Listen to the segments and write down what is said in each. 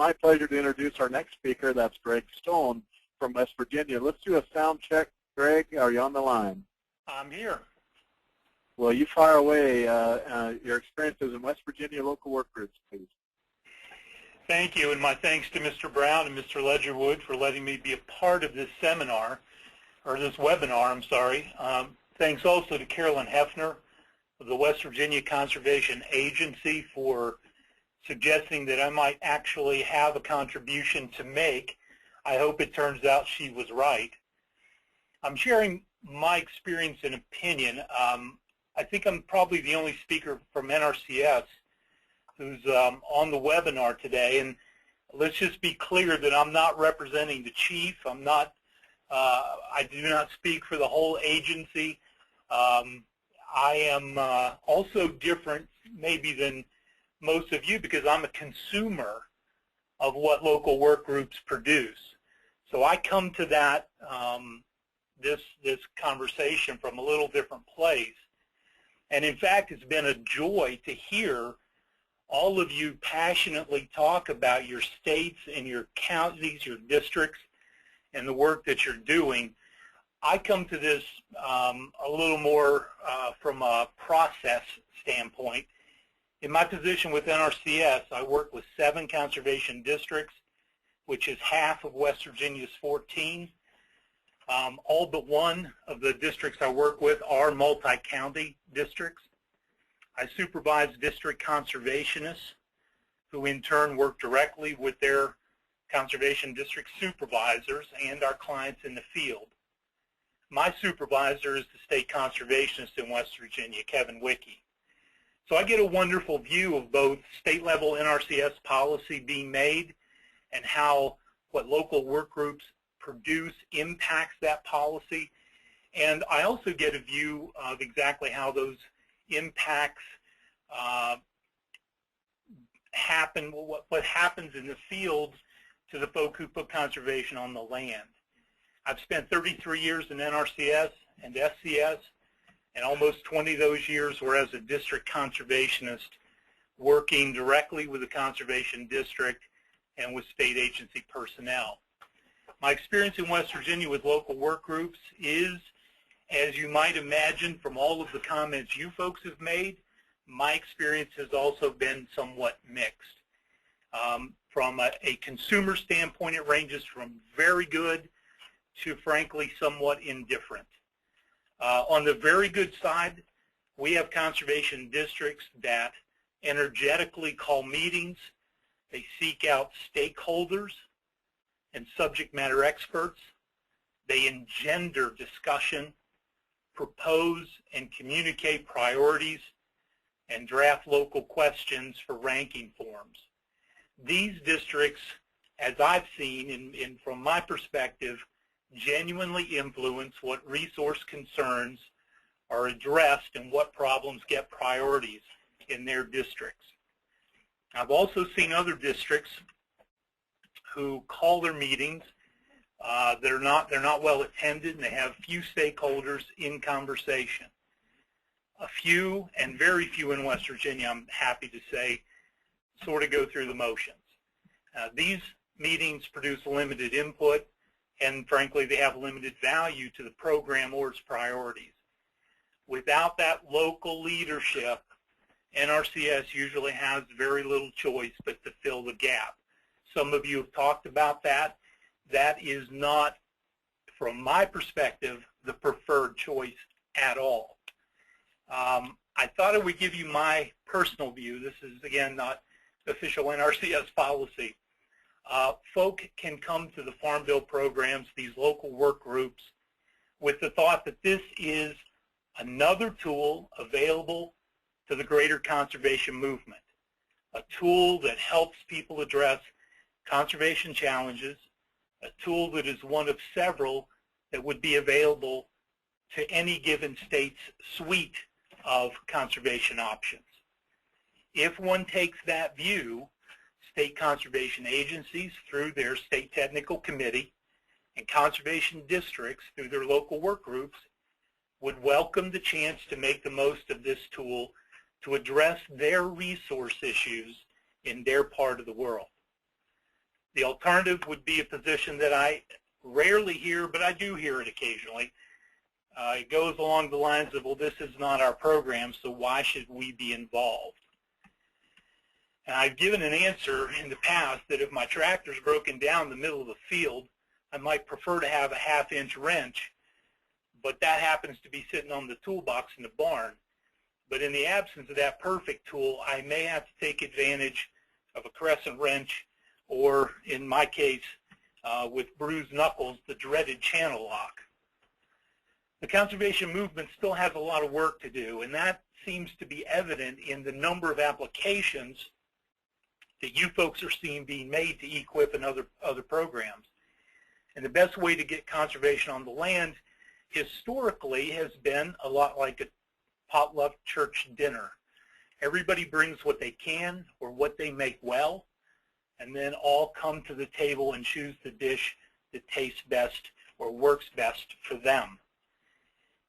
my pleasure to introduce our next speaker. That's Greg Stone from West Virginia. Let's do a sound check. Greg, are you on the line? I'm here. Well, you fire away your experiences in West Virginia local work groups, please. Thank you, and my thanks to Mr. Brown and Mr. Ledgerwood for letting me be a part of this seminar, or this webinar, I'm sorry. Thanks also to Carolyn Hefner of the West Virginia Conservation Agency for suggesting that I might actually have a contribution to make. I hope it turns out she was right. I'm sharing my experience and opinion. I think I'm probably the only speaker from NRCS who's on the webinar today, and let's just be clear that I'm not representing the chief. I'm not, I do not speak for the whole agency. I am also different maybe than most of you because I'm a consumer of what local work groups produce. So I come to that, this conversation from a little different place. And in fact, it's been a joy to hear all of you passionately talk about your states and your counties, your districts, and the work that you're doing. I come to this a little more from a process standpoint. In my position with NRCS, I work with 7 conservation districts, which is half of West Virginia's 14. All but one of the districts I work with are multi-county districts. I supervise district conservationists who in turn work directly with their conservation district supervisors and our clients in the field. My supervisor is the state conservationist in West Virginia, Kevin Wicke. So I get a wonderful view of both state-level NRCS policy being made and how what local work groups produce impacts that policy. And I also get a view of exactly how those impacts happen, what happens in the fields to the folk who put conservation on the land. I've spent 33 years in NRCS and SCS, and almost 20 of those years were as a district conservationist working directly with the conservation district and with state agency personnel. My experience in West Virginia with local work groups is, as you might imagine from all of the comments you folks have made, my experience has also been somewhat mixed. From a consumer standpoint, it ranges from very good to, frankly, somewhat indifferent. On the very good side, we have conservation districts that energetically call meetings. They seek out stakeholders and subject matter experts. They engender discussion, propose and communicate priorities, and draft local questions for ranking forms. These districts, as I've seen, and from my perspective, genuinely influence what resource concerns are addressed and what problems get priorities in their districts. I've also seen other districts who call their meetings. They're not well attended, and they have few stakeholders in conversation. A few, and very few in West Virginia, I'm happy to say, sort of go through the motions. These meetings produce limited input, and frankly, they have limited value to the program or its priorities. Without that local leadership, NRCS usually has very little choice but to fill the gap. Some of you have talked about that. That is not, from my perspective, the preferred choice at all. I thought I would give you my personal view. This is, again, not official NRCS policy. Folk can come to the Farm Bill programs, these local work groups, with the thought that this is another tool available to the greater conservation movement, a tool that helps people address conservation challenges, a tool that is one of several that would be available to any given state's suite of conservation options. If one takes that view, state conservation agencies through their state technical committee and conservation districts through their local work groups would welcome the chance to make the most of this tool to address their resource issues in their part of the world. The alternative would be a position that I rarely hear, but I do hear it occasionally. It goes along the lines of, well, this is not our program, so why should we be involved? And I've given an answer in the past that if my tractor's broken down in the middle of the field, I might prefer to have a half-inch wrench, but that happens to be sitting on the toolbox in the barn. But in the absence of that perfect tool, I may have to take advantage of a crescent wrench, or in my case, with bruised knuckles, the dreaded channel lock. The conservation movement still has a lot of work to do, and that seems to be evident in the number of applications that you folks are seeing being made to EQIP and other programs. And the best way to get conservation on the land historically has been a lot like a potluck church dinner. Everybody brings what they can or what they make well, and then all come to the table and choose the dish that tastes best or works best for them.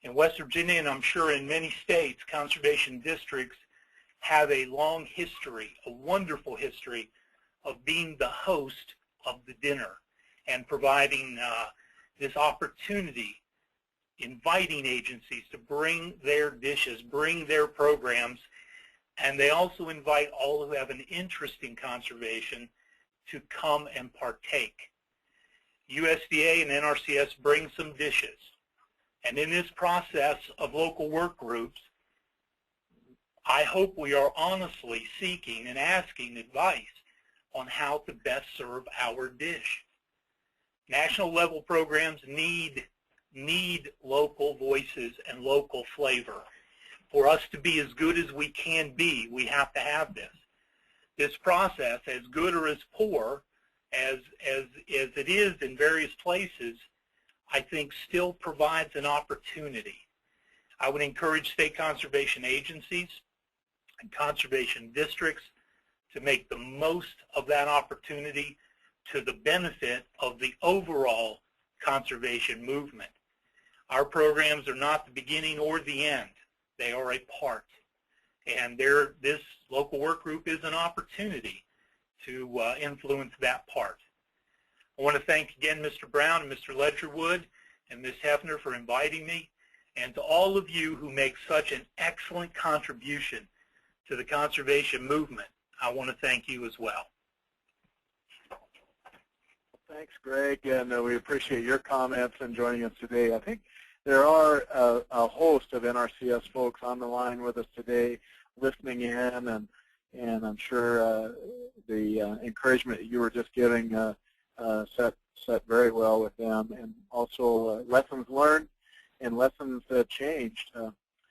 In West Virginia, and I'm sure in many states, conservation districts have a long history, a wonderful history, of being the host of the dinner and providing this opportunity, inviting agencies to bring their dishes, bring their programs, and they also invite all who have an interest in conservation to come and partake. USDA and NRCS bring some dishes, and in this process of local work groups, I hope we are honestly seeking and asking advice on how to best serve our dish. National level programs need local voices and local flavor. For us to be as good as we can be, we have to have this. This process, as good or as poor as it is in various places, I think still provides an opportunity. I would encourage state conservation agencies and conservation districts to make the most of that opportunity to the benefit of the overall conservation movement. Our programs are not the beginning or the end. They are a part. And this local work group is an opportunity to influence that part. I want to thank again Mr. Brown and Mr. Ledgerwood and Ms. Hefner for inviting me, and to all of you who make such an excellent contribution to the conservation movement. I want to thank you as well. Thanks, Greg, and we appreciate your comments and joining us today. I think there are a host of NRCS folks on the line with us today, listening in, and I'm sure the encouragement you were just giving set very well with them, and also lessons learned and lessons changed